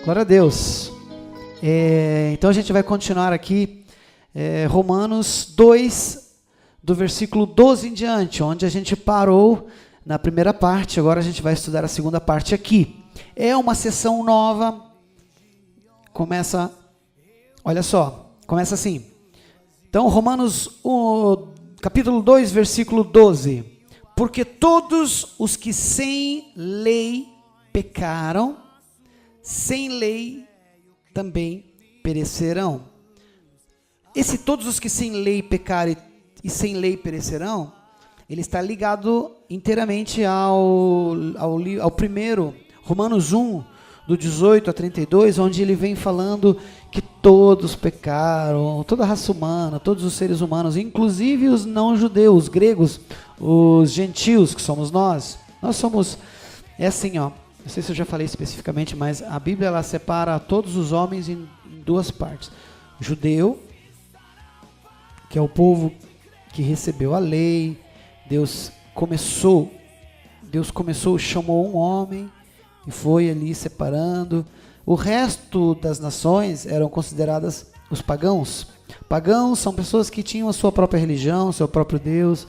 Glória a Deus. Então a gente vai continuar aqui, Romanos 2, do versículo 12 em diante, onde a gente parou na primeira parte. Agora a gente vai estudar a segunda parte aqui. É uma sessão nova, começa, olha só, começa assim. Então Romanos capítulo 2, versículo 12. Porque todos os que sem lei pecaram, sem lei também perecerão. Esse todos os que sem lei pecarem e sem lei perecerão, ele está ligado inteiramente ao primeiro, Romanos 1, do 18 a 32, onde ele vem falando que todos pecaram, toda a raça humana, todos os seres humanos, inclusive os não-judeus, os gregos, os gentios, que somos nós. Nós somos, assim, ó. Não sei se eu já falei especificamente, mas a Bíblia ela separa todos os homens em duas partes. Judeu, que é o povo que recebeu a lei. Deus começou, chamou um homem e foi ali separando. O resto das nações eram consideradas os pagãos. Pagãos são pessoas que tinham a sua própria religião, seu próprio Deus.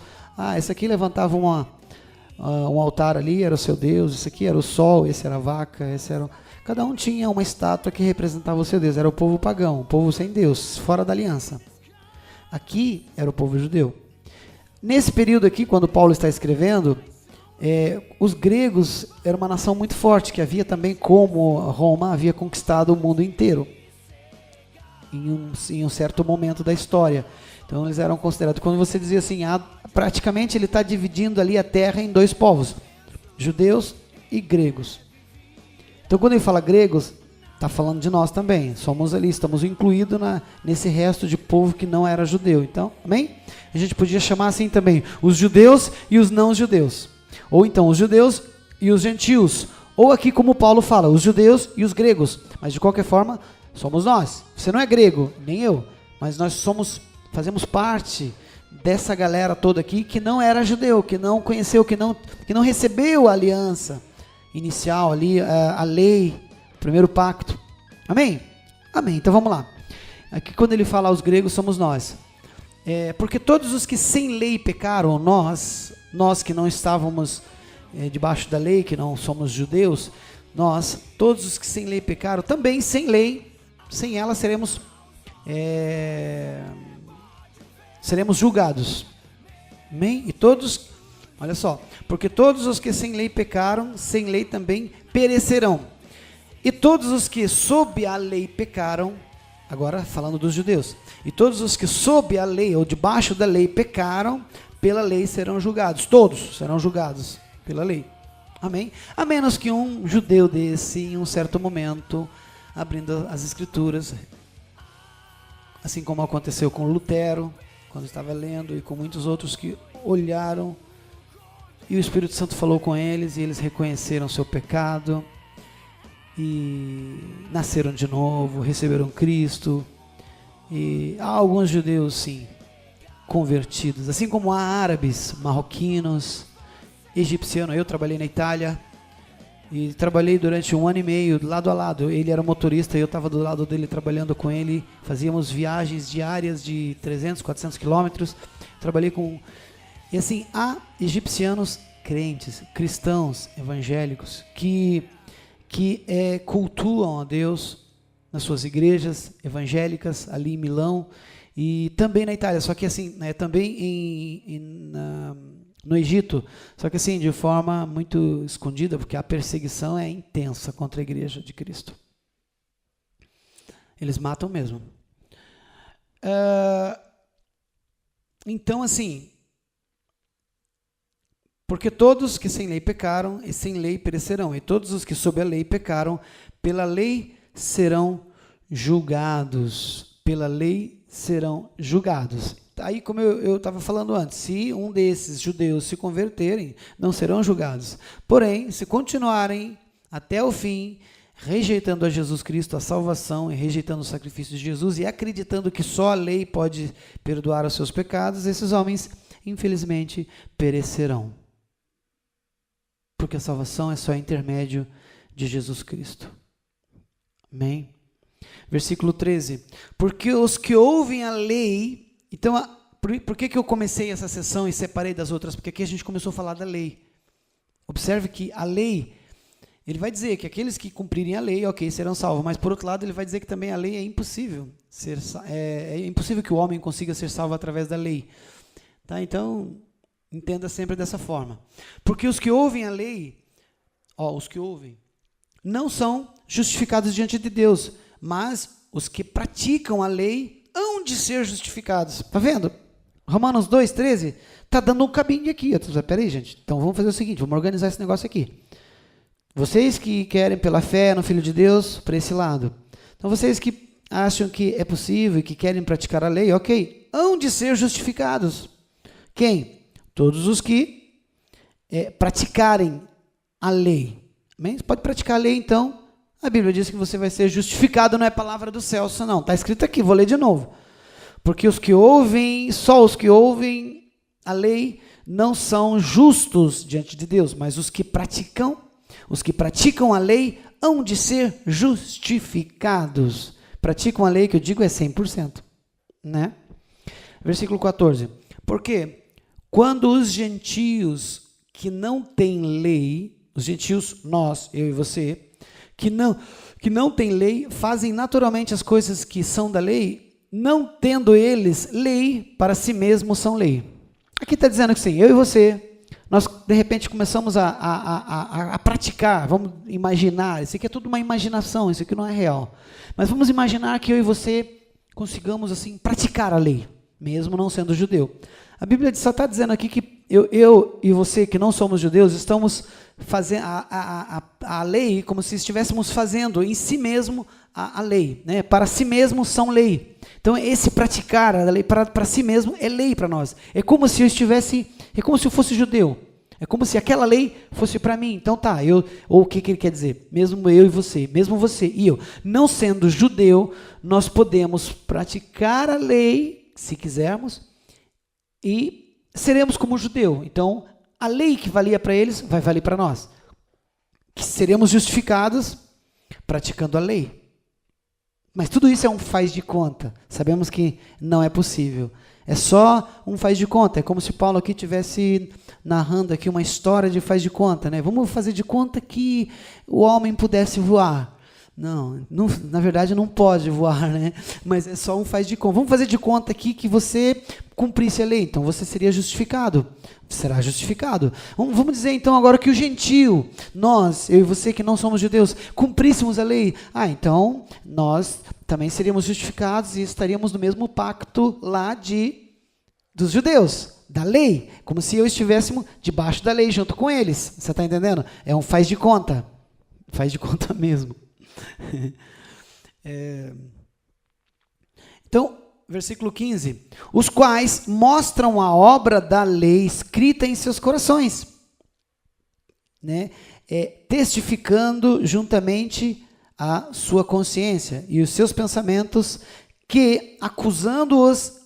Esse aqui levantava um altar ali, era o seu Deus. Esse aqui era o sol, esse era a vaca, cada um tinha uma estátua que representava o seu Deus. Era o povo pagão, o povo sem Deus, fora da aliança. Aqui era o povo judeu. Nesse período aqui, quando Paulo está escrevendo, os gregos eram uma nação muito forte, que havia também, como Roma, havia conquistado o mundo inteiro em um certo momento da história. Então eles eram considerados, quando você dizia assim, praticamente ele está dividindo ali a terra em dois povos, judeus e gregos. Então quando ele fala gregos, está falando de nós também, somos ali, estamos incluídos nesse resto de povo que não era judeu. Então, amém? A gente podia chamar assim também, os judeus e os não-judeus. Ou então os judeus e os gentios. Ou aqui como Paulo fala, os judeus e os gregos. Mas de qualquer forma, somos nós. Você não é grego, nem eu. Mas nós fazemos parte dessa galera toda aqui que não era judeu, que não conheceu, que não recebeu a aliança inicial ali, a lei, o primeiro pacto. Amém? Amém. Então vamos lá. Aqui quando ele fala aos gregos, somos nós. Porque todos os que sem lei pecaram, nós que não estávamos debaixo da lei, que não somos judeus, todos os que sem lei pecaram, também sem lei, sem ela seremos julgados. Amém? E todos, olha só, porque todos os que sem lei pecaram, sem lei também perecerão. E todos os que sob a lei pecaram, agora falando dos judeus, e todos os que sob a lei ou debaixo da lei pecaram, pela lei serão julgados. Todos serão julgados pela lei. Amém? A menos que um judeu desse, em um certo momento, abrindo as escrituras, assim como aconteceu com Lutero, quando estava lendo, e com muitos outros que olharam, e o Espírito Santo falou com eles, e eles reconheceram seu pecado, e nasceram de novo, receberam Cristo. E há alguns judeus, sim, convertidos, assim como há árabes, marroquinos, egipcianos. Eu trabalhei na Itália e trabalhei durante 1 ano e meio, lado a lado. Ele era motorista e eu estava do lado dele trabalhando com ele. Fazíamos viagens diárias de 300, 400 quilômetros. Trabalhei com... E assim, há egipcianos crentes, cristãos, evangélicos, que cultuam a Deus nas suas igrejas evangélicas ali em Milão e também na Itália, só que assim, também no Egito, só que assim, de forma muito escondida, porque a perseguição é intensa contra a igreja de Cristo. Eles matam mesmo. Então assim, porque todos que sem lei pecaram e sem lei perecerão, e todos os que sob a lei pecaram, pela lei serão julgados. Pela lei serão julgados. Aí, como eu estava falando antes, se um desses judeus se converterem, não serão julgados. Porém, se continuarem até o fim, rejeitando a Jesus Cristo, a salvação, e rejeitando o sacrifício de Jesus, e acreditando que só a lei pode perdoar os seus pecados, esses homens, infelizmente, perecerão. Porque a salvação é só intermédio de Jesus Cristo. Amém? Versículo 13. Porque os que ouvem a lei... Então, por que eu comecei essa sessão e separei das outras? Porque aqui a gente começou a falar da lei. Observe que a lei, ele vai dizer que aqueles que cumprirem a lei, ok, serão salvos. Mas, por outro lado, ele vai dizer que também a lei é impossível. É impossível que o homem consiga ser salvo através da lei. Tá? Então, entenda sempre dessa forma. Porque os que ouvem a lei, os que ouvem, não são justificados diante de Deus, mas os que praticam a lei hão de ser justificados. Está vendo? Romanos 2,13 está dando um caminho aqui. Espera aí, gente. Então vamos fazer o seguinte, vamos organizar esse negócio aqui. Vocês que querem pela fé no Filho de Deus, para esse lado. Então vocês que acham que é possível e que querem praticar a lei, ok, hão de ser justificados. Quem? Todos os que praticarem a lei. Amém? Você pode praticar a lei, então. A Bíblia diz que você vai ser justificado, não é palavra do céu, não. Está escrito aqui, vou ler de novo. Porque os que ouvem, só os que ouvem a lei, não são justos diante de Deus, mas os que praticam a lei, hão de ser justificados. Praticam a lei, que eu digo é 100%. Né? Versículo 14. Porque quando os gentios que não têm lei, os gentios, nós, eu e você, que não têm lei, fazem naturalmente as coisas que são da lei, não tendo eles lei, para si mesmos são lei. Aqui está dizendo que sim, eu e você, nós de repente começamos a praticar, vamos imaginar, isso aqui é tudo uma imaginação, isso aqui não é real, mas vamos imaginar que eu e você consigamos assim praticar a lei, mesmo não sendo judeu. A Bíblia só está dizendo aqui que eu e você que não somos judeus, estamos fazendo a lei como se estivéssemos fazendo em si mesmo a lei, né? Para si mesmo são lei. Então esse praticar a lei para si mesmo é lei para nós. É como se eu fosse judeu. É como se aquela lei fosse para mim. Então tá, ou o que ele quer dizer? Mesmo eu e você, mesmo você e eu, não sendo judeu, nós podemos praticar a lei, se quisermos, e seremos como judeu. Então, a lei que valia para eles vai valer para nós. Que seremos justificados praticando a lei. Mas tudo isso é um faz de conta. Sabemos que não é possível. É só um faz de conta. É como se Paulo aqui estivesse narrando aqui uma história de faz de conta, né? Vamos fazer de conta que o homem pudesse voar. Não, na verdade não pode voar, né? Mas é só um faz de conta. Vamos fazer de conta aqui que você cumprisse a lei, então você seria justificado. Será justificado. Vamos dizer então agora que o gentio, nós, eu e você que não somos judeus, cumpríssemos a lei. Então nós também seríamos justificados e estaríamos no mesmo pacto lá dos judeus, da lei, como se eu estivéssemos debaixo da lei junto com eles. Você está entendendo? É um faz de conta mesmo. Então, versículo 15, os quais mostram a obra da lei escrita em seus corações, né? Testificando juntamente a sua consciência e os seus pensamentos, quer acusando-os,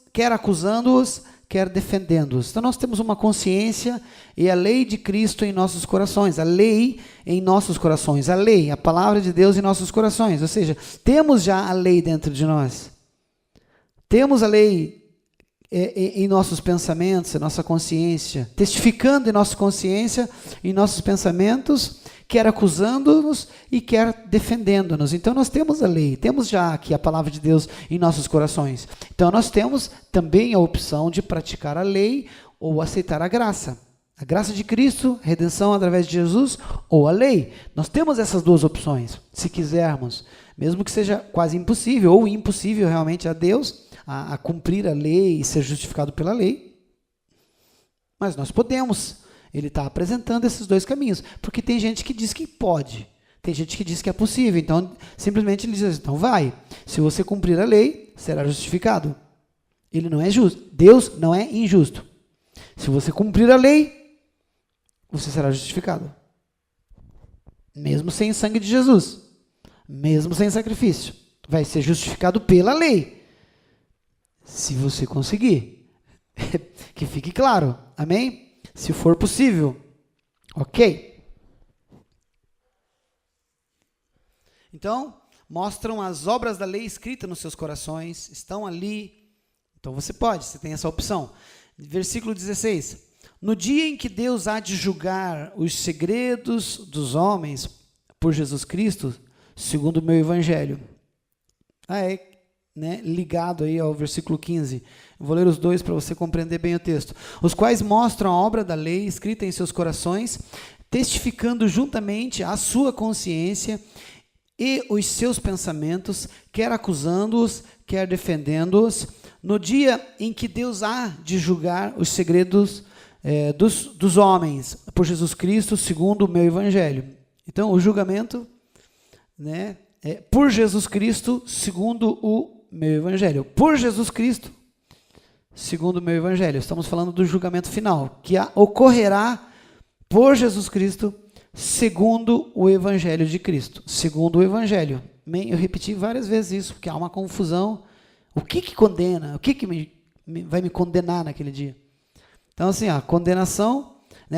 quer defendendo-os. Então nós temos uma consciência e a lei de Cristo em nossos corações, a lei em nossos corações, a palavra de Deus em nossos corações, ou seja, temos já a lei dentro de nós. Temos a lei em nossos pensamentos, em nossa consciência, testificando em nossa consciência, em nossos pensamentos, quer acusando-nos e quer defendendo-nos. Então nós temos a lei, temos já aqui a palavra de Deus em nossos corações. Então nós temos também a opção de praticar a lei ou aceitar a graça. A graça de Cristo, redenção através de Jesus ou a lei. Nós temos essas duas opções, se quisermos. Mesmo que seja quase impossível ou impossível realmente a Deus a cumprir a lei e ser justificado pela lei. Mas nós podemos. Ele está apresentando esses dois caminhos. Porque tem gente que diz que pode. Tem gente que diz que é possível. Então, simplesmente ele diz assim, então vai. Se você cumprir a lei, será justificado. Ele não é justo. Deus não é injusto. Se você cumprir a lei, você será justificado. Mesmo sem o sangue de Jesus. Mesmo sem sacrifício. Vai ser justificado pela lei. Se você conseguir. Que fique claro. Amém? Se for possível. Ok? Então, mostram as obras da lei escritas nos seus corações, estão ali. Então você tem essa opção. Versículo 16. No dia em que Deus há de julgar os segredos dos homens por Jesus Cristo, segundo o meu evangelho. Ligado aí ao versículo 15. Eu vou ler os dois para você compreender bem o texto. Os quais mostram a obra da lei escrita em seus corações, testificando juntamente a sua consciência e os seus pensamentos, quer acusando-os, quer defendendo-os, no dia em que Deus há de julgar os segredos dos homens, por Jesus Cristo, segundo o meu evangelho. Então, o julgamento, por Jesus Cristo, segundo o meu evangelho. Por Jesus Cristo, segundo o meu evangelho. Estamos falando do julgamento final, que ocorrerá por Jesus Cristo, segundo o evangelho de Cristo. Segundo o evangelho. Eu repeti várias vezes isso, porque há uma confusão. O que condena? O que vai me condenar naquele dia? Então, assim, a condenação,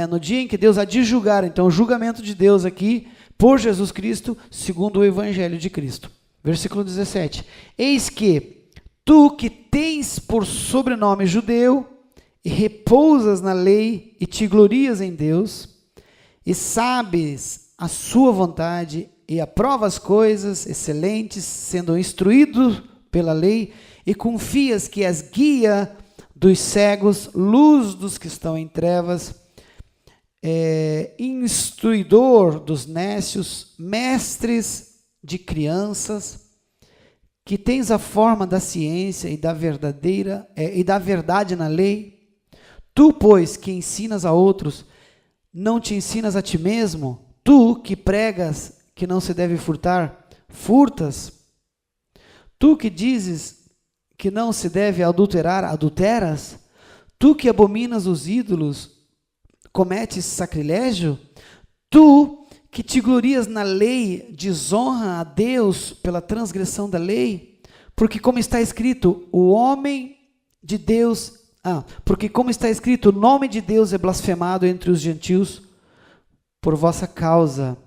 no dia em que Deus há de julgar, então, o julgamento de Deus aqui, por Jesus Cristo, segundo o evangelho de Cristo. Versículo 17. Eis que tu que tens por sobrenome judeu, e repousas na lei, e te glorias em Deus, e sabes a sua vontade, e aprovas as coisas excelentes, sendo instruído pela lei, e confias que és guia dos cegos, luz dos que estão em trevas, instruidor dos nécios, mestres de crianças, que tens a forma da ciência e da verdade na lei. Tu, pois, que ensinas a outros, não te ensinas a ti mesmo? Tu que pregas que não se deve furtar, furtas? Tu que dizes que não se deve adulterar, adulteras? Tu que abominas os ídolos, cometes sacrilégio? Tu que te glorias na lei, desonra a Deus pela transgressão da lei? Porque como está escrito, o nome de Deus é blasfemado entre os gentios por vossa causa.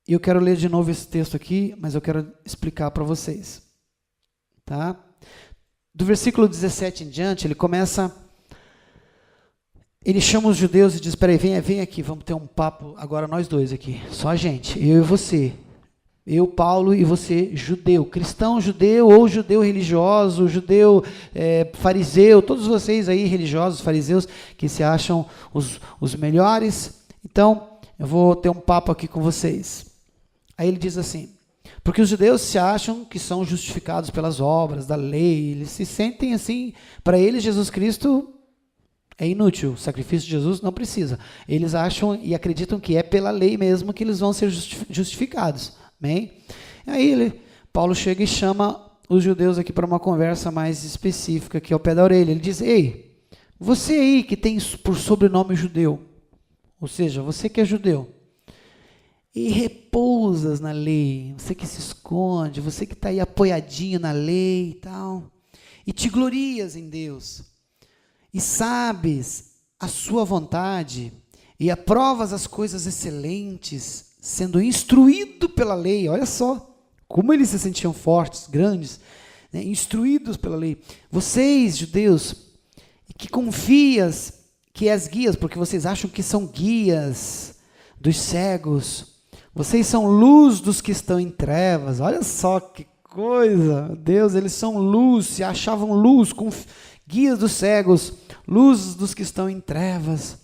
E eu quero ler de novo esse texto aqui, mas eu quero explicar para vocês. Tá? Do versículo 17 em diante, ele chama os judeus e diz, peraí, vem aqui, vamos ter um papo agora nós dois aqui, só a gente, eu e você. Eu, Paulo, e você, judeu, cristão judeu, ou judeu religioso, judeu fariseu, todos vocês aí, religiosos, fariseus, que se acham os melhores. Então, eu vou ter um papo aqui com vocês. Aí ele diz assim, porque os judeus se acham que são justificados pelas obras da lei, eles se sentem assim, para eles Jesus Cristo é inútil, o sacrifício de Jesus não precisa. Eles acham e acreditam que é pela lei mesmo que eles vão ser justificados. Amém? Aí Paulo chega e chama os judeus aqui para uma conversa mais específica, aqui ao pé da orelha. Ele diz, ei, você aí que tem por sobrenome judeu, ou seja, você que é judeu, e repousas na lei, você que se esconde, você que está aí apoiadinho na lei e tal, e te glorias em Deus, e sabes a sua vontade, e aprovas as coisas excelentes, sendo instruído pela lei. Olha só como eles se sentiam fortes, grandes, instruídos pela lei. Vocês, judeus, que confias que és guias, porque vocês acham que são guias dos cegos, vocês são luz dos que estão em trevas. Olha só que coisa, Deus, eles são luz, se achavam luz, guias dos cegos, luz dos que estão em trevas.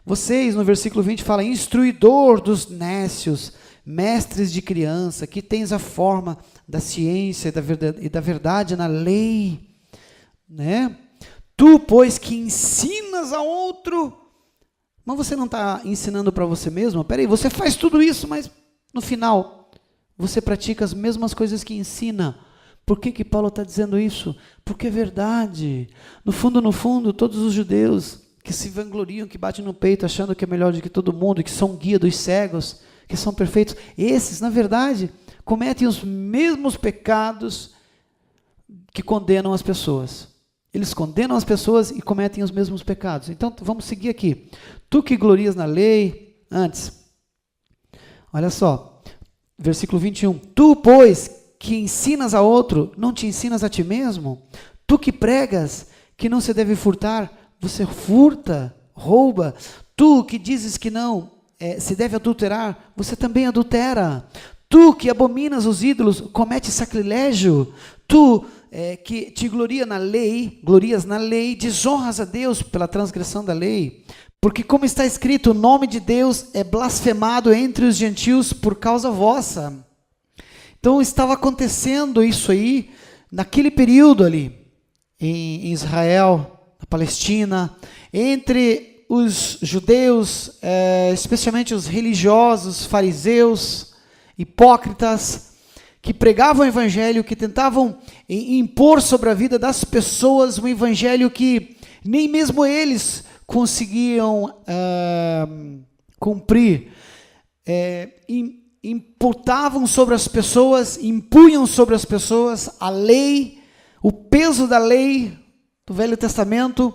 Vocês, no versículo 20, fala, instruidor dos nécios, mestres de criança, que tens a forma da ciência e da verdade na lei, Tu, pois, que ensinas a outro, mas você não está ensinando para você mesmo? Peraí, você faz tudo isso, mas no final, você pratica as mesmas coisas que ensina. Por que Paulo está dizendo isso? Porque é verdade. No fundo, todos os judeus que se vangloriam, que batem no peito achando que é melhor do que todo mundo, que são guia dos cegos, que são perfeitos, esses, na verdade, cometem os mesmos pecados que condenam as pessoas. Eles condenam as pessoas e cometem os mesmos pecados. Então, vamos seguir aqui. Tu que glorias na lei, antes, olha só, versículo 21. Tu, pois, que ensinas a outro, não te ensinas a ti mesmo? Tu que pregas que não se deve furtar, você furta, rouba. Tu que dizes que não se deve adulterar, você também adultera. Tu que abominas os ídolos, comete sacrilégio. Tu que te glorias na lei, desonras a Deus pela transgressão da lei. Porque como está escrito, o nome de Deus é blasfemado entre os gentios por causa vossa. Então estava acontecendo isso aí, naquele período ali, em Israel, na Palestina, entre os judeus, especialmente os religiosos, fariseus, hipócritas, que pregavam o evangelho, que tentavam impor sobre a vida das pessoas um evangelho que nem mesmo eles conseguiam cumprir. Imputavam sobre as pessoas, impunham sobre as pessoas a lei, o peso da lei do Velho Testamento,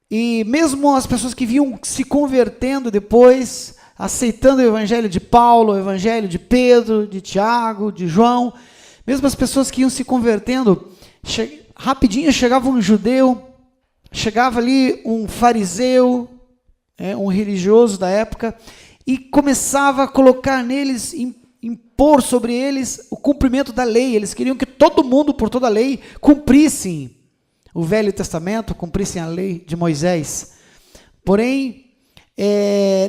e mesmo as pessoas que vinham se convertendo depois, aceitando o evangelho de Paulo, o evangelho de Pedro, de Tiago, de João, mesmo as pessoas que iam se convertendo, rapidinho chegava um judeu, chegava ali um fariseu, um religioso da época, e começava a colocar neles, impor sobre eles o cumprimento da lei. Eles queriam que todo mundo, por toda a lei, cumprissem o Velho Testamento, cumprissem a lei de Moisés. Porém,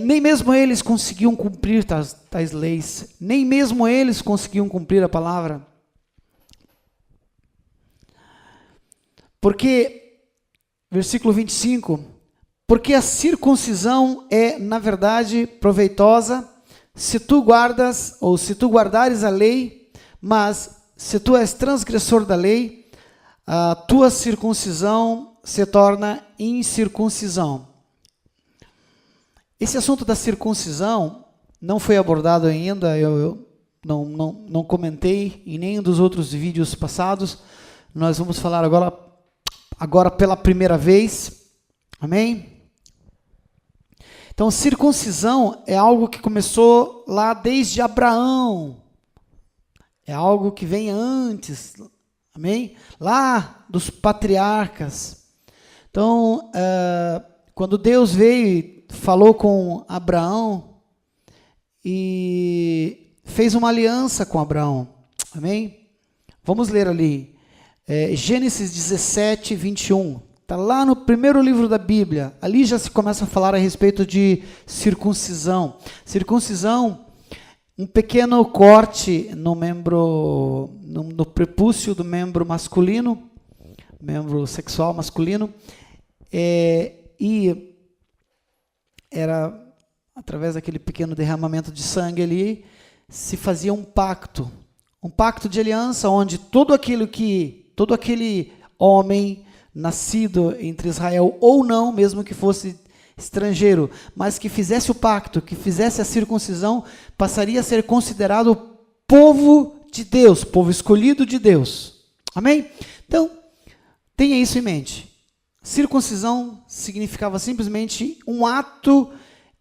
nem mesmo eles conseguiam cumprir tais leis, nem mesmo eles conseguiam cumprir a palavra. Porque, versículo 25, porque a circuncisão é, na verdade, proveitosa, se tu guardas, ou se tu guardares a lei, mas se tu és transgressor da lei, a tua circuncisão se torna incircuncisão. Esse assunto da circuncisão não foi abordado ainda, eu não comentei em nenhum dos outros vídeos passados. Nós vamos falar agora pela primeira vez. Amém? Então, circuncisão é algo que começou lá desde Abraão. É algo que vem antes, amém? Lá dos patriarcas. Então, quando Deus veio e falou com Abraão e fez uma aliança com Abraão, amém? Vamos ler ali, Gênesis 17, 21. Está lá no primeiro livro da Bíblia. Ali já se começa a falar a respeito de circuncisão. Circuncisão, um pequeno corte no prepúcio do membro masculino, membro sexual masculino, e era através daquele pequeno derramamento de sangue ali, se fazia um pacto de aliança, onde todo aquele homem nascido entre Israel ou não, mesmo que fosse estrangeiro, mas que fizesse o pacto, que fizesse a circuncisão, passaria a ser considerado povo de Deus, povo escolhido de Deus. Amém? Então, tenha isso em mente. Circuncisão significava simplesmente um ato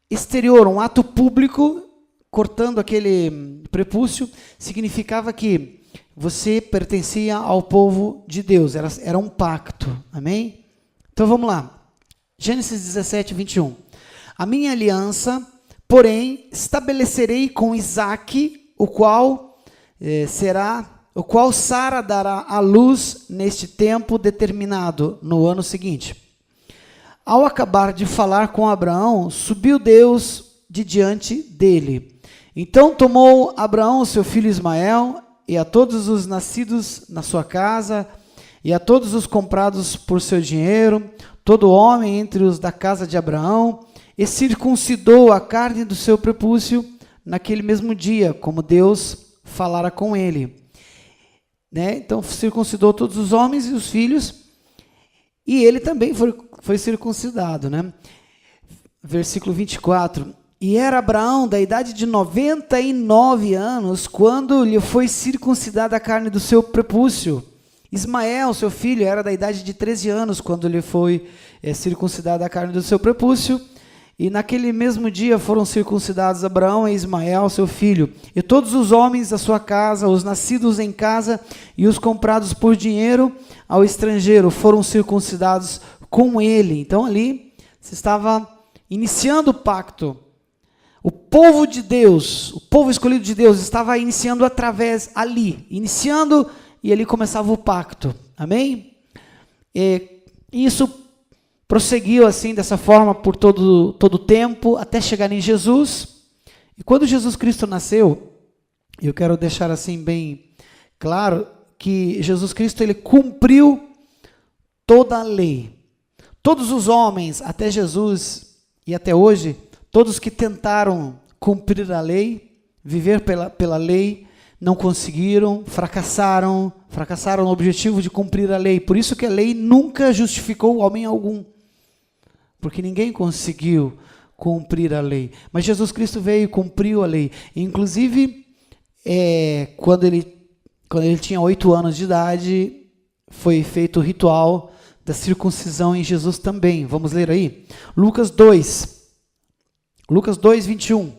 exterior, um ato público, cortando aquele prepúcio, significava que você pertencia ao povo de Deus, era um pacto, amém? Então vamos lá, Gênesis 17, 21. A minha aliança, porém, estabelecerei com Isaque, o qual Sara dará à luz neste tempo determinado, no ano seguinte. Ao acabar de falar com Abraão, subiu Deus de diante dele. Então tomou Abraão seu filho Ismael, e a todos os nascidos na sua casa, e a todos os comprados por seu dinheiro, todo homem entre os da casa de Abraão, e circuncidou a carne do seu prepúcio naquele mesmo dia, como Deus falara com ele. Então circuncidou todos os homens e os filhos, e ele também foi circuncidado. Versículo 24. E era Abraão da idade de 99 anos, quando lhe foi circuncidada a carne do seu prepúcio. Ismael, seu filho, era da idade de 13 anos, quando lhe foi circuncidada a carne do seu prepúcio. E naquele mesmo dia foram circuncidados Abraão e Ismael, seu filho, e todos os homens da sua casa, os nascidos em casa e os comprados por dinheiro ao estrangeiro, foram circuncidados com ele. Então ali se estava iniciando o pacto. O povo de Deus, o povo escolhido de Deus, estava iniciando e ali começava o pacto. Amém? E isso prosseguiu assim, dessa forma, por todo o tempo, até chegar em Jesus. E quando Jesus Cristo nasceu, eu quero deixar assim bem claro, que Jesus Cristo, ele cumpriu toda a lei. Todos os homens, até Jesus e até hoje, todos que tentaram cumprir a lei, viver pela lei, não conseguiram, fracassaram no objetivo de cumprir a lei. Por isso que a lei nunca justificou homem algum. Porque ninguém conseguiu cumprir a lei. Mas Jesus Cristo veio e cumpriu a lei. Inclusive, quando ele tinha 8 anos de idade, foi feito o ritual da circuncisão em Jesus também. Vamos ler aí? Lucas 2, 21.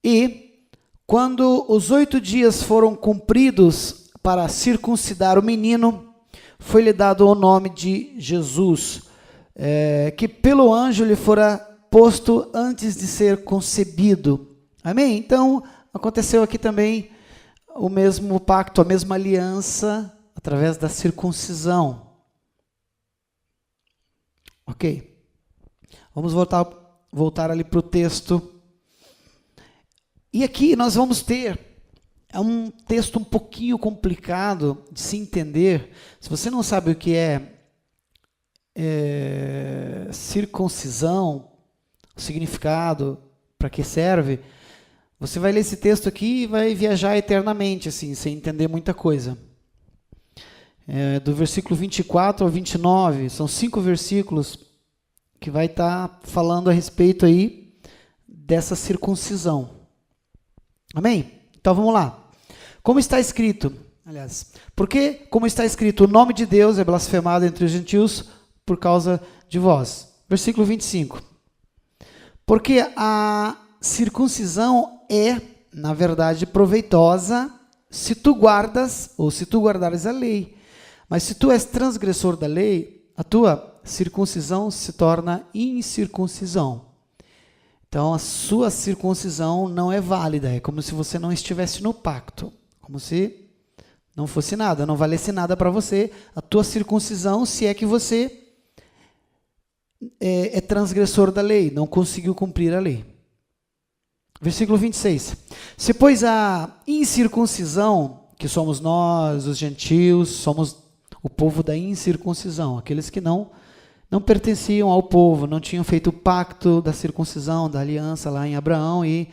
E, quando os 8 dias foram cumpridos para circuncidar o menino, foi-lhe dado o nome de Jesus, que pelo anjo lhe fora posto antes de ser concebido. Amém? Então, aconteceu aqui também o mesmo pacto, a mesma aliança, através da circuncisão. Ok. Vamos voltar ali para o texto. E aqui nós vamos ter, é um texto um pouquinho complicado de se entender. Se você não sabe o que é circuncisão, o significado, para que serve, você vai ler esse texto aqui e vai viajar eternamente, assim, sem entender muita coisa. Do versículo 24 ao 29, são 5 versículos que vai estar falando a respeito aí dessa circuncisão. Amém? Então vamos lá. Como está escrito, porque, como está escrito, o nome de Deus é blasfemado entre os gentios por causa de vós. Versículo 25. Porque a circuncisão é, na verdade, proveitosa se tu guardas, ou se tu guardares a lei. Mas se tu és transgressor da lei, a tua circuncisão se torna incircuncisão. Então, a sua circuncisão não é válida. É como se você não estivesse no pacto. Como se não fosse nada, não valesse nada para você. A tua circuncisão, se é que você é transgressor da lei, não conseguiu cumprir a lei. Versículo 26. Se, pois, a incircuncisão, que somos nós, os gentios, somos o povo da incircuncisão, aqueles que não pertenciam ao povo, não tinham feito o pacto da circuncisão, da aliança lá em Abraão e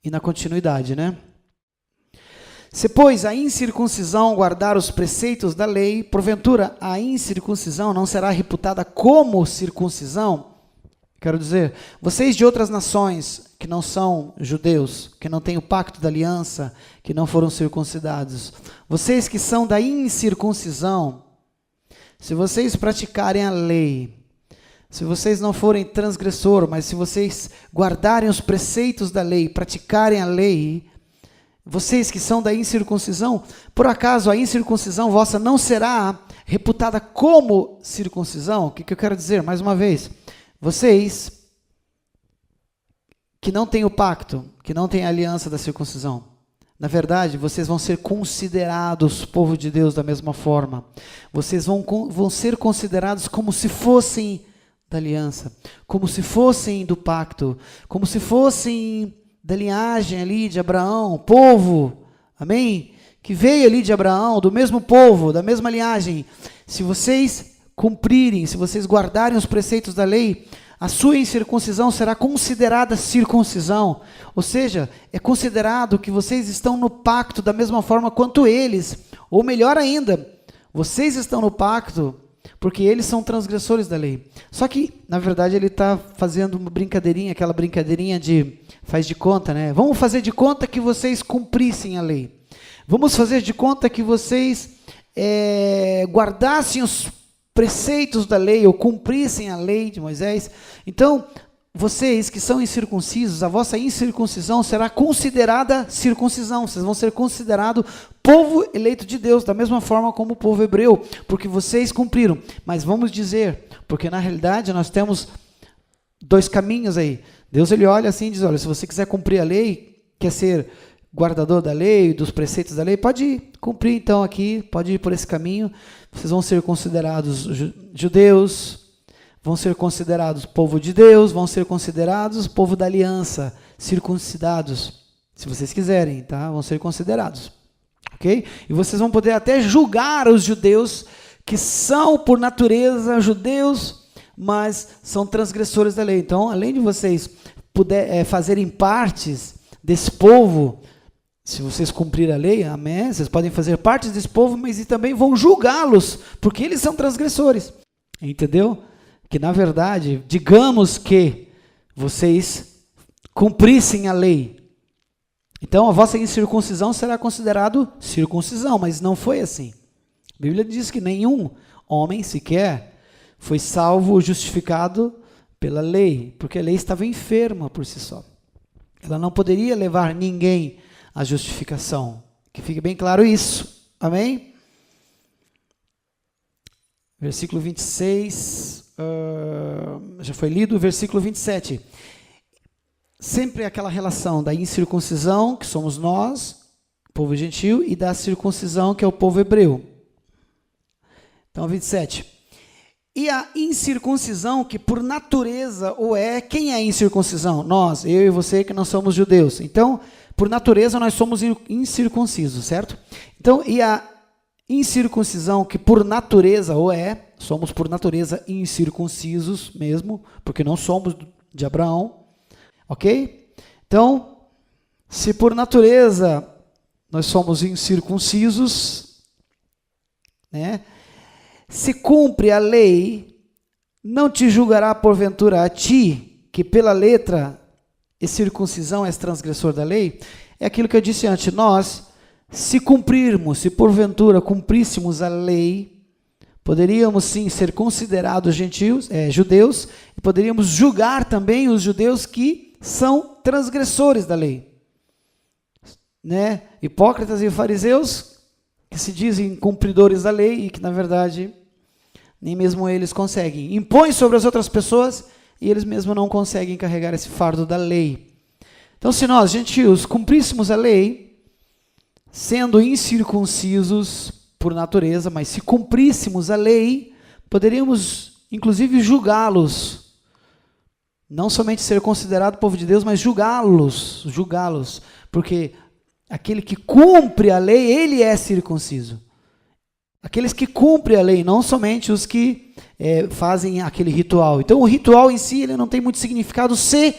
na continuidade, né? Se, pois, a incircuncisão guardar os preceitos da lei, porventura a incircuncisão não será reputada como circuncisão? Quero dizer, vocês de outras nações que não são judeus, que não têm o pacto da aliança, que não foram circuncidados, vocês que são da incircuncisão, se vocês praticarem a lei, se vocês não forem transgressor, mas se vocês guardarem os preceitos da lei, praticarem a lei, vocês que são da incircuncisão, por acaso a incircuncisão vossa não será reputada como circuncisão? O que eu quero dizer? Mais uma vez, vocês que não têm o pacto, que não têm a aliança da circuncisão, na verdade, vocês vão ser considerados povo de Deus da mesma forma. Vocês vão ser considerados como se fossem da aliança, como se fossem do pacto, como se fossem da linhagem ali de Abraão, povo, amém? Que veio ali de Abraão, do mesmo povo, da mesma linhagem. Se vocês cumprirem, se vocês guardarem os preceitos da lei, a sua incircuncisão será considerada circuncisão. Ou seja, é considerado que vocês estão no pacto da mesma forma quanto eles. Ou melhor ainda, vocês estão no pacto porque eles são transgressores da lei. Só que, na verdade, ele está fazendo uma brincadeirinha, aquela brincadeirinha de faz de conta, né? Vamos fazer de conta que vocês cumprissem a lei. Vamos fazer de conta que vocês guardassem os preceitos da lei, ou cumprissem a lei de Moisés. Então, vocês que são incircuncisos, a vossa incircuncisão será considerada circuncisão. Vocês vão ser considerados povo eleito de Deus, da mesma forma como o povo hebreu, porque vocês cumpriram. Mas vamos dizer, porque na realidade nós temos dois caminhos aí. Deus ele olha assim e diz, olha, se você quiser cumprir a lei, quer ser guardador da lei, dos preceitos da lei, pode ir, cumprir então aqui, pode ir por esse caminho. Vocês vão ser considerados judeus, vão ser considerados povo de Deus, vão ser considerados povo da aliança, circuncidados, se vocês quiserem, tá? Vão ser considerados, ok? E vocês vão poder até julgar os judeus que são por natureza judeus, mas são transgressores da lei. Então, além de vocês fazerem partes desse povo, se vocês cumprirem a lei, amém, vocês podem fazer parte desse povo, mas também vão julgá-los, porque eles são transgressores, entendeu? Que na verdade, digamos que vocês cumprissem a lei, então a vossa incircuncisão será considerado circuncisão, mas não foi assim. A Bíblia diz que nenhum homem sequer foi salvo ou justificado pela lei, porque a lei estava enferma por si só. Ela não poderia levar ninguém à justificação. Que fique bem claro isso. Amém? Versículo 26, já foi lido, versículo 27. Sempre aquela relação da incircuncisão, que somos nós, povo gentil, e da circuncisão, que é o povo hebreu. Então, 27. E a incircuncisão, que por natureza o é, quem é a incircuncisão? Nós, eu e você que não somos judeus. Então, por natureza nós somos incircuncisos, certo? Então, e a incircuncisão, que por natureza o é, somos por natureza incircuncisos mesmo, porque não somos de Abraão, ok? Então, se por natureza nós somos incircuncisos, né? Se cumpre a lei, não te julgará porventura a ti, que pela letra e circuncisão és transgressor da lei? É aquilo que eu disse antes, nós, se cumprirmos, se porventura cumpríssemos a lei, poderíamos sim ser considerados judeus, e poderíamos julgar também os judeus que são transgressores da lei. Né? Hipócritas e fariseus, que se dizem cumpridores da lei e que, na verdade, nem mesmo eles conseguem. Impõem sobre as outras pessoas e eles mesmos não conseguem carregar esse fardo da lei. Então, se nós, gentios, cumpríssemos a lei, sendo incircuncisos por natureza, mas se cumpríssemos a lei, poderíamos, inclusive, julgá-los. Não somente ser considerado povo de Deus, mas julgá-los, porque aquele que cumpre a lei, ele é circunciso. Aqueles que cumprem a lei, não somente os que fazem aquele ritual. Então, o ritual em si ele não tem muito significado se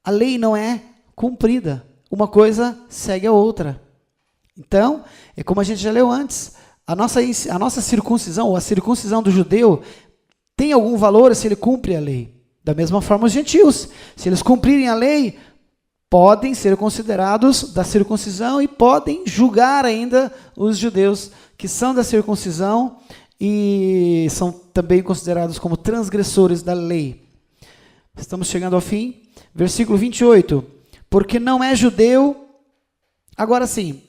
a lei não é cumprida. Uma coisa segue a outra. Então, é como a gente já leu antes, a nossa circuncisão, ou a circuncisão do judeu, tem algum valor se ele cumpre a lei. Da mesma forma, os gentios, se eles cumprirem a lei, podem ser considerados da circuncisão e podem julgar ainda os judeus que são da circuncisão e são também considerados como transgressores da lei. Estamos chegando ao fim. Versículo 28. Porque não é judeu... Agora sim,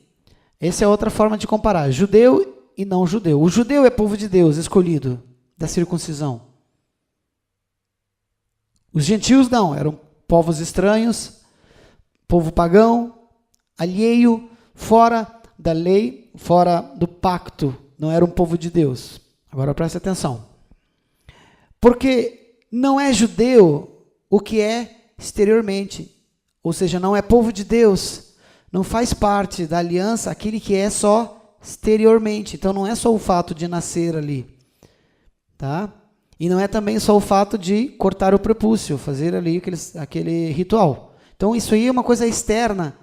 essa é outra forma de comparar. Judeu e não judeu. O judeu é povo de Deus, escolhido, da circuncisão. Os gentios não, eram povos estranhos, povo pagão, alheio, fora da lei, fora do pacto, não era um povo de Deus. Agora preste atenção. Porque não é judeu o que é exteriormente, ou seja, não é povo de Deus, não faz parte da aliança aquele que é só exteriormente. Então não é só o fato de nascer ali, tá? E não é também só o fato de cortar o prepúcio, fazer ali aquele ritual. Então, isso aí é uma coisa externa.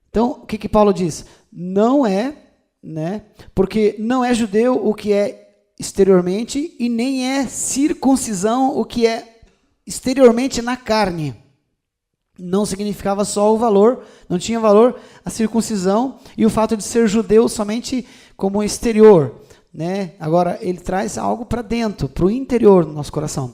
Então, o que Paulo diz? Não é, né? Porque não é judeu o que é exteriormente e nem é circuncisão o que é exteriormente na carne. Não significava só o valor, não tinha valor a circuncisão e o fato de ser judeu somente como exterior. né? Agora, ele traz algo para dentro, para o interior do nosso coração.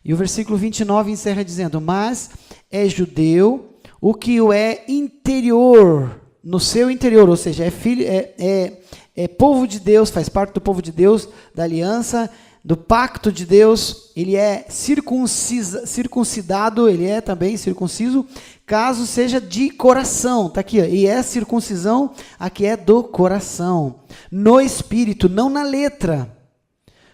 E o versículo 29 encerra dizendo: mas é judeu o que o é interior, no seu interior, ou seja, é filho, é povo de Deus, faz parte do povo de Deus, da aliança, do pacto de Deus. Ele é circuncidado, ele é também circunciso, caso seja de coração, está aqui, ó, e é circuncisão, aqui é do coração, no espírito, não na letra,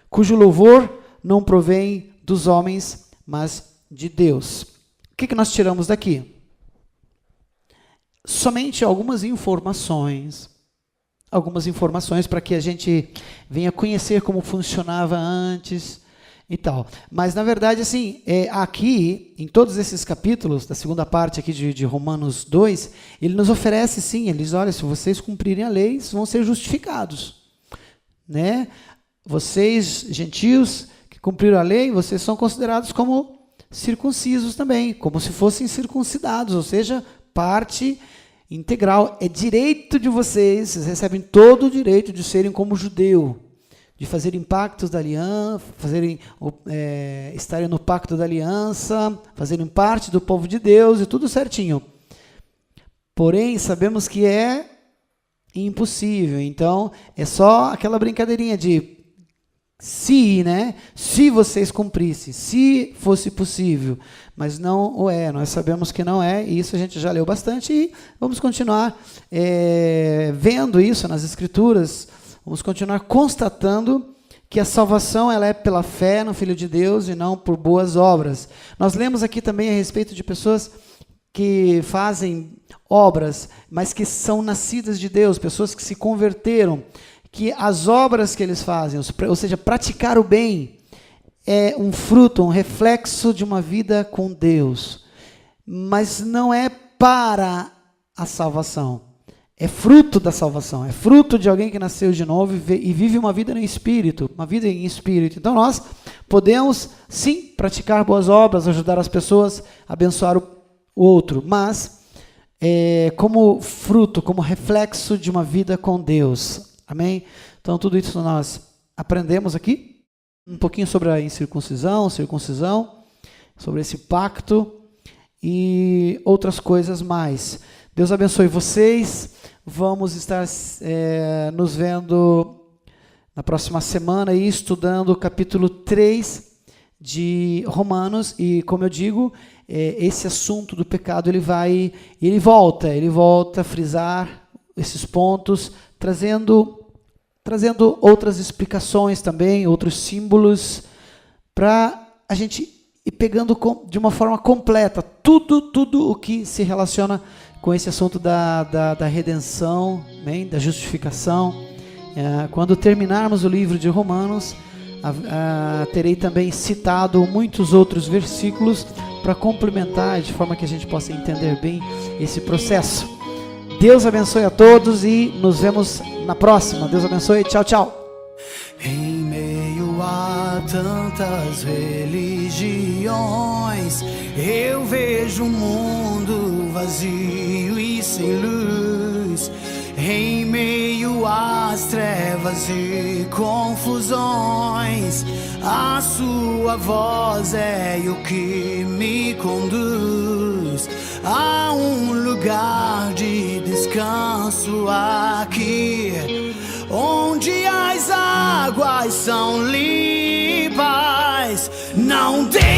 cujo louvor não provém dos homens, mas de Deus. O que nós tiramos daqui? Somente algumas informações para que a gente venha conhecer como funcionava antes e tal. Mas, na verdade, assim, aqui, em todos esses capítulos, da segunda parte aqui de Romanos 2, ele nos oferece, sim, ele diz: olha, se vocês cumprirem a lei, vocês vão ser justificados. Né? Vocês, gentios, que cumpriram a lei, vocês são considerados como circuncisos também, como se fossem circuncidados, ou seja, parte integral, é direito de vocês recebem todo o direito de serem como judeu, de fazerem pactos da aliança, estarem no pacto da aliança, fazerem parte do povo de Deus e tudo certinho. Porém, sabemos que é impossível, então é só aquela brincadeirinha de se, né? Se vocês cumprissem, se fosse possível, mas não o é, nós sabemos que não é, e isso a gente já leu bastante, e vamos continuar vendo isso nas Escrituras, vamos continuar constatando que a salvação ela é pela fé no Filho de Deus e não por boas obras. Nós lemos aqui também a respeito de pessoas que fazem obras, mas que são nascidas de Deus, pessoas que se converteram, que as obras que eles fazem, ou seja, praticar o bem, é um fruto, um reflexo de uma vida com Deus, mas não é para a salvação, é fruto da salvação, é fruto de alguém que nasceu de novo e vive uma vida no Espírito, uma vida em Espírito. Então nós podemos, sim, praticar boas obras, ajudar as pessoas, abençoar o outro, mas como fruto, como reflexo de uma vida com Deus. Amém? Então, tudo isso nós aprendemos aqui, um pouquinho sobre a incircuncisão, circuncisão, sobre esse pacto e outras coisas mais. Deus abençoe vocês, vamos estar nos vendo na próxima semana e estudando o capítulo 3 de Romanos, e como eu digo, esse assunto do pecado, ele volta a frisar esses pontos, trazendo outras explicações também, outros símbolos, para a gente ir pegando de uma forma completa tudo o que se relaciona com esse assunto da redenção, né, da justificação. Quando terminarmos o livro de Romanos, terei também citado muitos outros versículos para complementar, de forma que a gente possa entender bem esse processo. Deus abençoe a todos e nos vemos na próxima. Deus abençoe. Tchau, tchau. Em meio a tantas religiões, eu vejo um mundo vazio e sem luz. Em meio às trevas e confusões, a sua voz é o que me conduz a um lugar de descanso aqui, onde as águas são limpas. Não tem